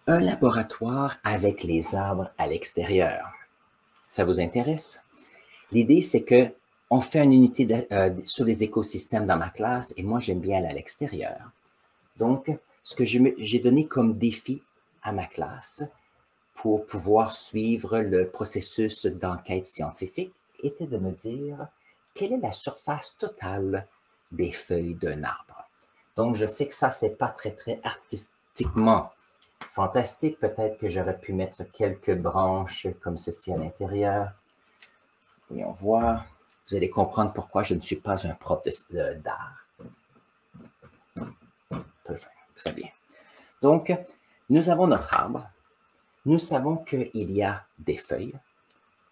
Un laboratoire avec les arbres à l'extérieur. Ça vous intéresse? L'idée, c'est que on fait une unité sur les écosystèmes dans ma classe et moi, j'aime bien aller à l'extérieur. Donc, ce que j'ai donné comme défi à ma classe pour pouvoir suivre le processus d'enquête scientifique était de me dire quelle est la surface totale des feuilles d'un arbre. Donc, je sais que ça, c'est pas très artistiquement fantastique. Peut-être que j'aurais pu mettre quelques branches comme ceci à l'intérieur. Voyons voir. Vous allez comprendre pourquoi je ne suis pas un prof d'art. Parfait. Très bien. Donc, nous avons notre arbre. Nous savons qu'il y a des feuilles.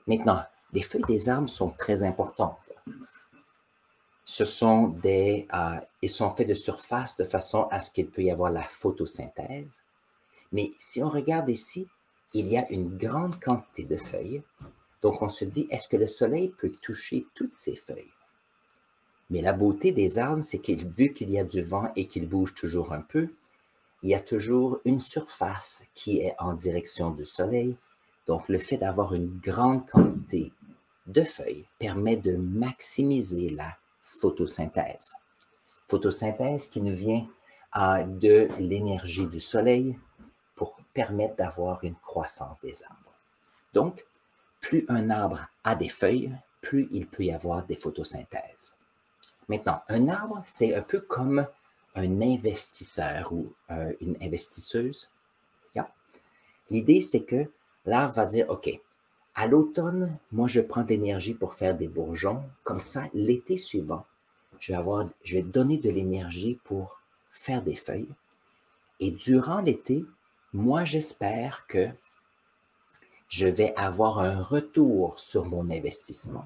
Maintenant, les feuilles des arbres sont très importantes. Ils sont faits de surface de façon à ce qu'il peut y avoir la photosynthèse. Mais si on regarde ici, il y a une grande quantité de feuilles. Donc, on se dit, est-ce que le soleil peut toucher toutes ces feuilles? Mais la beauté des arbres, c'est que vu qu'il y a du vent et qu'ils bougent toujours un peu, il y a toujours une surface qui est en direction du soleil. Donc, le fait d'avoir une grande quantité de feuilles permet de maximiser la photosynthèse. Photosynthèse qui nous vient de l'énergie du soleil pour permettre d'avoir une croissance des arbres. Donc, plus un arbre a des feuilles, plus il peut y avoir des photosynthèses. Maintenant, un arbre, c'est un peu comme un investisseur ou une investisseuse. Yeah. L'idée, c'est que l'arbre va dire, OK, à l'automne, moi, je prends de l'énergie pour faire des bourgeons. Comme ça, l'été suivant, je vais donner de l'énergie pour faire des feuilles. Et durant l'été, moi, j'espère que je vais avoir un retour sur mon investissement.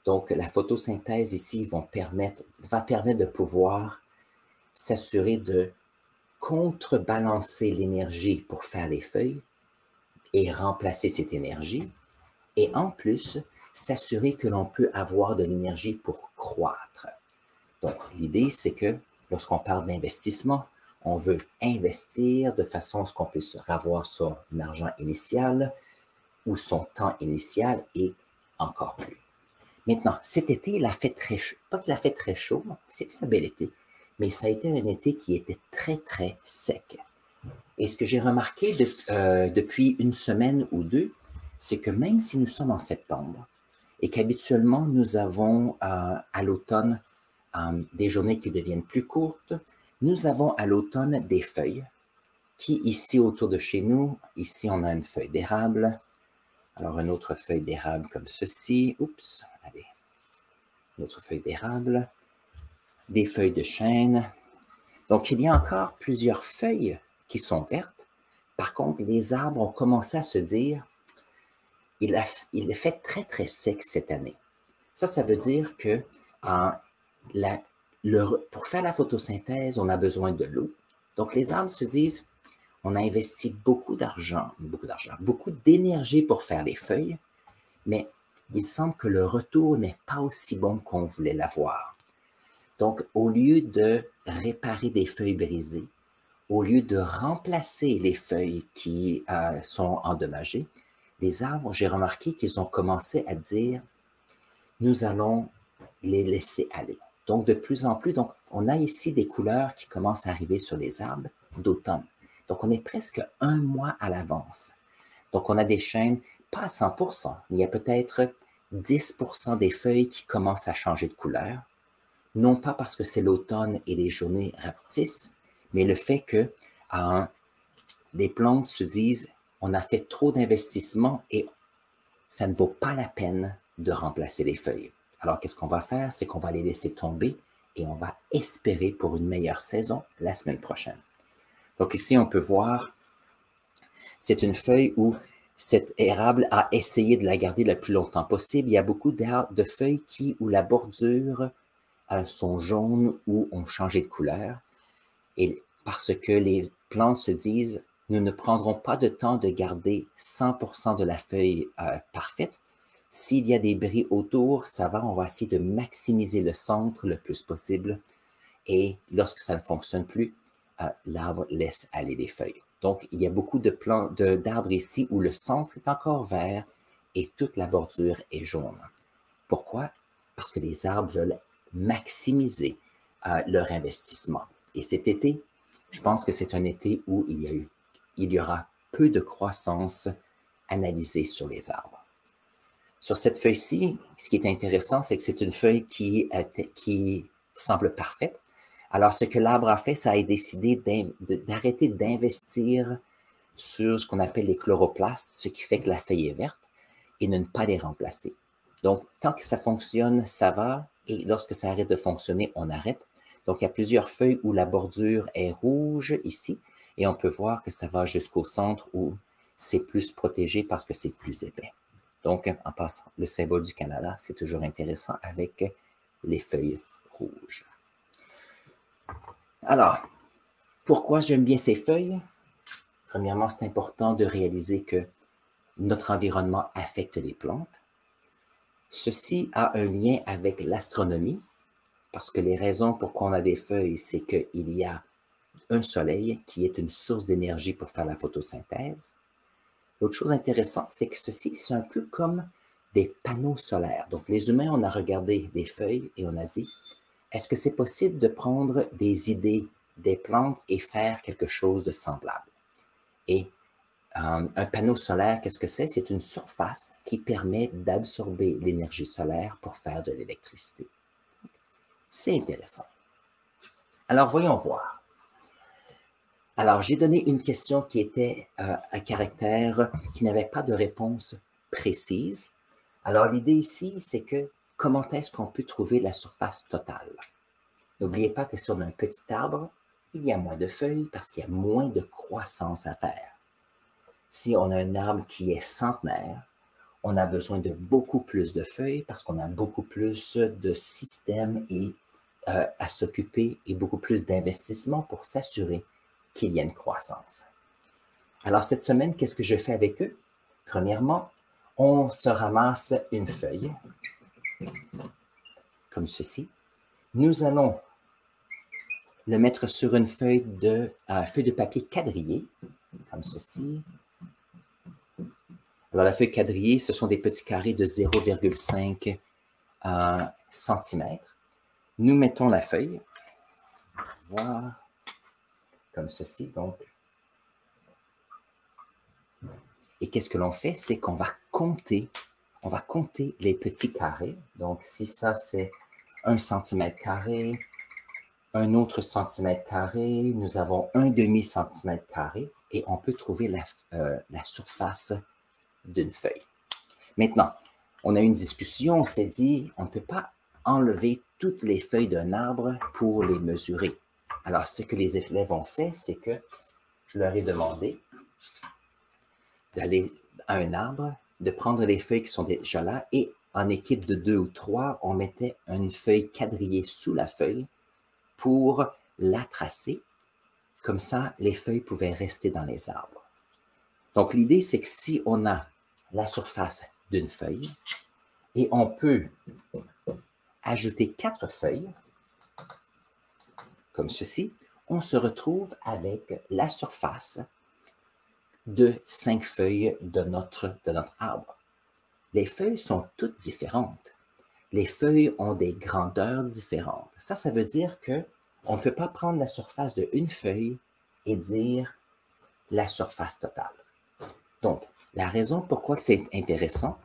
Donc, la photosynthèse ici va permettre de pouvoir s'assurer de contrebalancer l'énergie pour faire les feuilles et remplacer cette énergie. Et en plus, s'assurer que l'on peut avoir de l'énergie pour croître. Donc, l'idée, c'est que lorsqu'on parle d'investissement, on veut investir de façon à ce qu'on puisse avoir son argent initial ou son temps initial et encore plus. Maintenant, cet été, il a fait très chaud. Pas qu'il a fait très chaud, c'était un bel été, mais ça a été un été qui était très sec. Et ce que j'ai remarqué depuis une semaine ou deux, c'est que même si nous sommes en septembre et qu'habituellement nous avons à l'automne des journées qui deviennent plus courtes, nous avons à l'automne des feuilles qui, ici autour de chez nous, ici on a une feuille d'érable, alors une autre feuille d'érable comme ceci, oups, allez, une autre feuille d'érable, des feuilles de chêne. Donc il y a encore plusieurs feuilles qui sont vertes. Par contre, les arbres ont commencé à se dire, il est fait très sec cette année. Ça veut dire que pour faire la photosynthèse, on a besoin de l'eau. Donc les arbres se disent, on a investi beaucoup beaucoup d'énergie pour faire les feuilles, mais il semble que le retour n'est pas aussi bon qu'on voulait l'avoir. Donc, au lieu de réparer des feuilles brisées, au lieu de remplacer les feuilles qui sont endommagées, les arbres, j'ai remarqué qu'ils ont commencé à dire, nous allons les laisser aller. Donc, de plus en plus, donc, on a ici des couleurs qui commencent à arriver sur les arbres d'automne. Donc, on est presque un mois à l'avance. Donc, on a des chênes, pas à 100%, mais il y a peut-être 10% des feuilles qui commencent à changer de couleur. Non pas parce que c'est l'automne et les journées rapetissent, mais le fait que les plantes se disent, on a fait trop d'investissements et ça ne vaut pas la peine de remplacer les feuilles. Alors, qu'est-ce qu'on va faire? C'est qu'on va les laisser tomber et on va espérer pour une meilleure saison la semaine prochaine. Donc ici, on peut voir, c'est une feuille où cet érable a essayé de la garder le plus longtemps possible. Il y a beaucoup de feuilles où la bordure sont jaunes ou ont changé de couleur. Et parce que les plantes se disent, nous ne prendrons pas de temps de garder 100% de la feuille parfaite. S'il y a des bris autour, ça va, on va essayer de maximiser le centre le plus possible. Et lorsque ça ne fonctionne plus, l'arbre laisse aller les feuilles. Donc, il y a beaucoup d'arbres ici où le centre est encore vert et toute la bordure est jaune. Pourquoi? Parce que les arbres veulent maximiser leur investissement. Et cet été, je pense que c'est un été où il y aura peu de croissance analysée sur les arbres. Sur cette feuille-ci, ce qui est intéressant, c'est que c'est une feuille qui semble parfaite. Alors, ce que l'arbre a fait, ça a décidé d'arrêter d'investir sur ce qu'on appelle les chloroplastes, ce qui fait que la feuille est verte, et de ne pas les remplacer. Donc, tant que ça fonctionne, ça va, et lorsque ça arrête de fonctionner, on arrête. Donc, il y a plusieurs feuilles où la bordure est rouge ici, et on peut voir que ça va jusqu'au centre où c'est plus protégé parce que c'est plus épais. Donc, en passant, le symbole du Canada, c'est toujours intéressant avec les feuilles rouges. Alors, pourquoi j'aime bien ces feuilles? Premièrement, c'est important de réaliser que notre environnement affecte les plantes. Ceci a un lien avec l'astronomie, parce que les raisons pourquoi on a des feuilles, c'est qu'il y a un soleil qui est une source d'énergie pour faire la photosynthèse. L'autre chose intéressante, c'est que ceci, c'est un peu comme des panneaux solaires. Donc, les humains, on a regardé des feuilles et on a dit, est-ce que c'est possible de prendre des idées des plantes et faire quelque chose de semblable? Et un panneau solaire, qu'est-ce que c'est? C'est une surface qui permet d'absorber l'énergie solaire pour faire de l'électricité. C'est intéressant. Alors, voyons voir. Alors, j'ai donné une question qui était à caractère, qui n'avait pas de réponse précise. Alors, l'idée ici, c'est que comment est-ce qu'on peut trouver la surface totale? N'oubliez pas que si on a un petit arbre, il y a moins de feuilles parce qu'il y a moins de croissance à faire. Si on a un arbre qui est centenaire, on a besoin de beaucoup plus de feuilles parce qu'on a beaucoup plus de systèmes à s'occuper et beaucoup plus d'investissement pour s'assurer qu'il y a une croissance. Alors, cette semaine, qu'est-ce que je fais avec eux? Premièrement, on se ramasse une feuille, comme ceci. Nous allons le mettre sur une feuille de papier quadrillé, comme ceci. Alors, la feuille quadrillée, ce sont des petits carrés de 0,5 cm. Nous mettons la feuille, voilà, comme ceci, donc. Et qu'est-ce que l'on fait? C'est qu'on va compter les petits carrés. Donc, si ça, c'est 1 cm², un autre centimètre carré, nous avons un demi-centimètre carré, et on peut trouver la surface d'une feuille. Maintenant, on a eu une discussion, on s'est dit, on ne peut pas enlever toutes les feuilles d'un arbre pour les mesurer. Alors, ce que les élèves ont fait, c'est que je leur ai demandé d'aller à un arbre, de prendre les feuilles qui sont déjà là, et en équipe de 2 ou 3, on mettait une feuille quadrillée sous la feuille pour la tracer. Comme ça, les feuilles pouvaient rester dans les arbres. Donc, l'idée, c'est que si on a la surface d'une feuille, et on peut ajouter 4 feuilles, comme ceci, on se retrouve avec la surface de 5 feuilles de notre arbre. Les feuilles sont toutes différentes. Les feuilles ont des grandeurs différentes. Ça veut dire qu'on ne peut pas prendre la surface d'une feuille et dire la surface totale. Donc, la raison pourquoi c'est intéressant,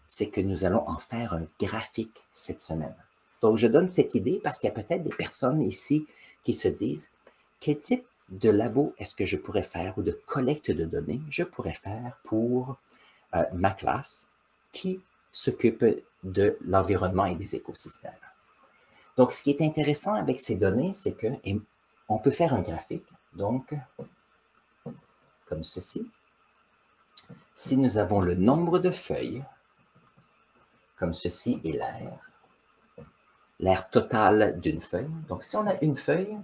c'est que nous allons en faire un graphique cette semaine. Donc, je donne cette idée parce qu'il y a peut-être des personnes ici qui se disent quel type de labo est-ce que je pourrais faire ou de collecte de données je pourrais faire pour ma classe qui s'occupe de l'environnement et des écosystèmes. Donc, ce qui est intéressant avec ces données, c'est qu'on peut faire un graphique, donc, comme ceci. Si nous avons le nombre de feuilles, comme ceci est l'air total d'une feuille. Donc, si on a une feuille,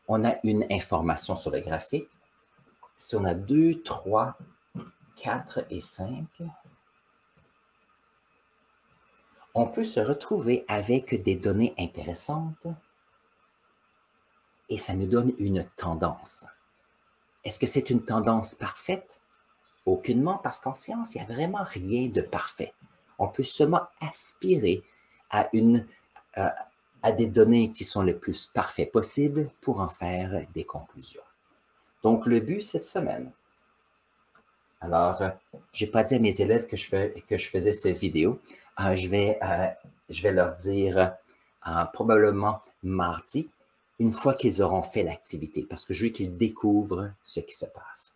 on a une information sur le graphique. Si on a 2, 3, 4 et 5, on peut se retrouver avec des données intéressantes et ça nous donne une tendance. Est-ce que c'est une tendance parfaite? Aucunement, parce qu'en science, il n'y a vraiment rien de parfait. On peut seulement aspirer à, à des données qui sont le plus parfaites possible pour en faire des conclusions. Donc, le but cette semaine, alors, je n'ai pas dit à mes élèves que je faisais cette vidéo. Je vais leur dire probablement mardi, une fois qu'ils auront fait l'activité, parce que je veux qu'ils découvrent ce qui se passe.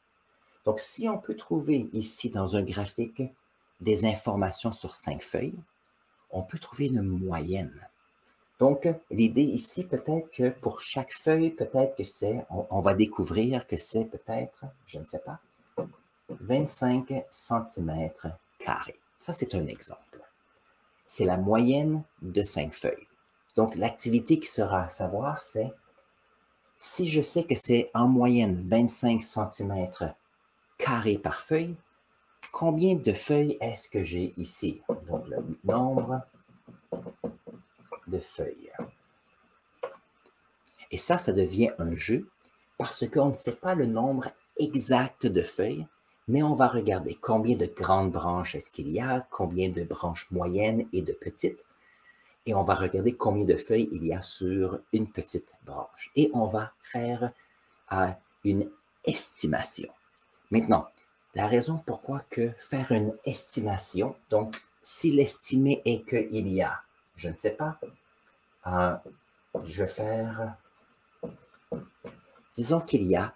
Donc, si on peut trouver ici dans un graphique des informations sur 5 feuilles, on peut trouver une moyenne. Donc, l'idée ici, peut-être que pour chaque feuille, peut-être que on va découvrir que c'est peut-être, je ne sais pas, 25 cm². Ça, c'est un exemple. C'est la moyenne de 5 feuilles. Donc, l'activité qui sera à savoir, c'est si je sais que c'est en moyenne 25 cm² par feuille, combien de feuilles est-ce que j'ai ici? Donc, le nombre de feuilles. Et ça devient un jeu parce qu'on ne sait pas le nombre exact de feuilles, mais on va regarder combien de grandes branches est-ce qu'il y a, combien de branches moyennes et de petites, et on va regarder combien de feuilles il y a sur une petite branche. Et on va faire une estimation. Maintenant, la raison pourquoi que faire une estimation, donc si l'estimé est qu'il y a, je ne sais pas, je vais faire, disons qu'il y a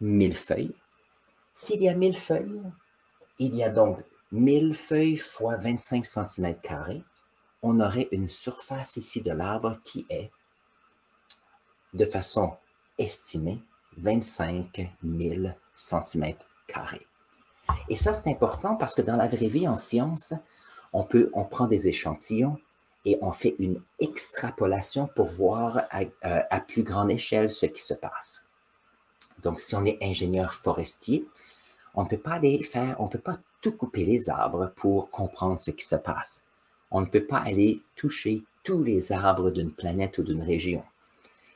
1000 feuilles. S'il y a 1000 feuilles, il y a donc 1000 feuilles fois 25 cm². On aurait une surface ici de l'arbre qui est, de façon estimée, 25 000 cm². Et ça, c'est important parce que dans la vraie vie, en science, on prend des échantillons et on fait une extrapolation pour voir à plus grande échelle ce qui se passe. Donc, si on est ingénieur forestier, on ne peut pas on ne peut pas tout couper les arbres pour comprendre ce qui se passe. On ne peut pas aller toucher tous les arbres d'une planète ou d'une région.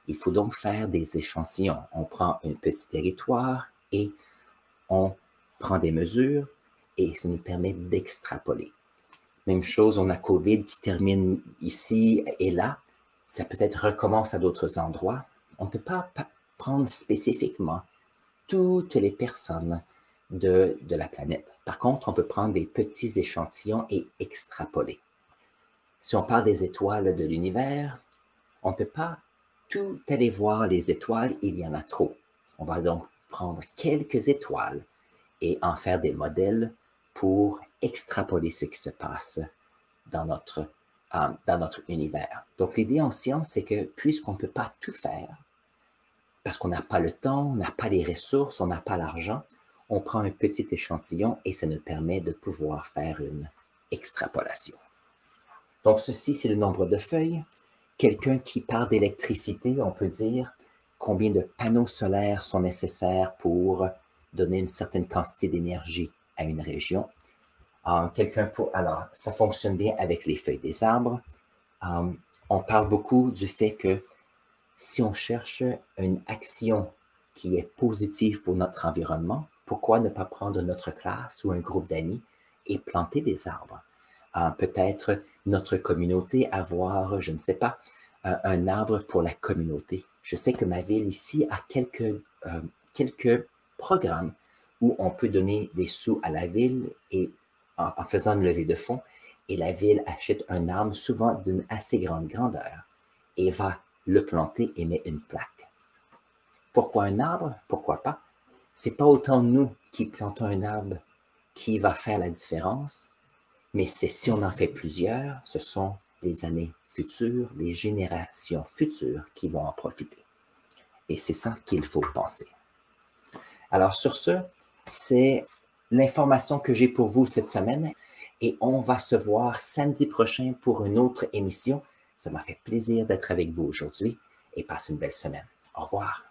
Il faut donc faire des échantillons. On prend un petit territoire et on prend des mesures et ça nous permet d'extrapoler. Même chose, on a COVID qui termine ici et là. Ça peut-être recommence à d'autres endroits. On ne peut pas prendre spécifiquement toutes les personnes de la planète. Par contre, on peut prendre des petits échantillons et extrapoler. Si on parle des étoiles de l'univers, on ne peut pas tout aller voir les étoiles, il y en a trop. On va donc prendre quelques étoiles et en faire des modèles pour extrapoler ce qui se passe dans notre univers. Donc l'idée en science, c'est que puisqu'on ne peut pas tout faire, parce qu'on n'a pas le temps, on n'a pas les ressources, on n'a pas l'argent, on prend un petit échantillon et ça nous permet de pouvoir faire une extrapolation. Donc, ceci, c'est le nombre de feuilles. Quelqu'un qui parle d'électricité, on peut dire combien de panneaux solaires sont nécessaires pour donner une certaine quantité d'énergie à une région. Alors, ça fonctionne bien avec les feuilles des arbres. On parle beaucoup du fait que si on cherche une action qui est positive pour notre environnement, pourquoi ne pas prendre notre classe ou un groupe d'amis et planter des arbres? Peut-être notre communauté avoir, je ne sais pas, un arbre pour la communauté. Je sais que ma ville ici a quelques programmes où on peut donner des sous à la ville et en faisant une levée de fonds, et la ville achète un arbre souvent d'une assez grande grandeur et va le planter et met une plaque. Pourquoi un arbre? Pourquoi pas? C'est pas autant nous qui plantons un arbre qui va faire la différence, mais c'est si on en fait plusieurs, ce sont les années futures, les générations futures qui vont en profiter. Et c'est ça qu'il faut penser. Alors sur ce, c'est l'information que j'ai pour vous cette semaine et on va se voir samedi prochain pour une autre émission. Ça m'a fait plaisir d'être avec vous aujourd'hui et passe une belle semaine. Au revoir.